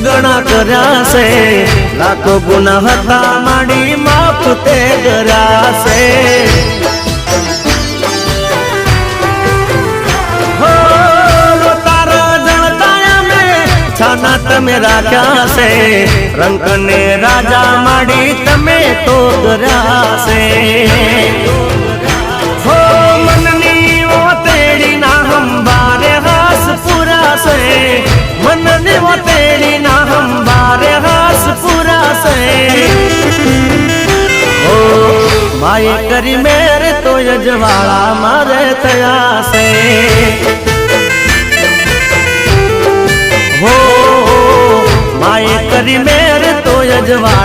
ઘણા કર્યા છે, લાખો ગુના હતા માડી માફ તે કર્યા છે। છાના તમે રાખ્યા છે, રંગ ને રાજા માડી તમે તો કર્યા છે। હો મનની ઓ તેડી ના હંબારે હાસ પૂરા છે, મનની ઓ તેડી ના હંબારે હાસ પૂરા છે। ઓ માય કરી મેર તો યજવાળા મારે થયા છે। हो माए करी मेर तो यजवा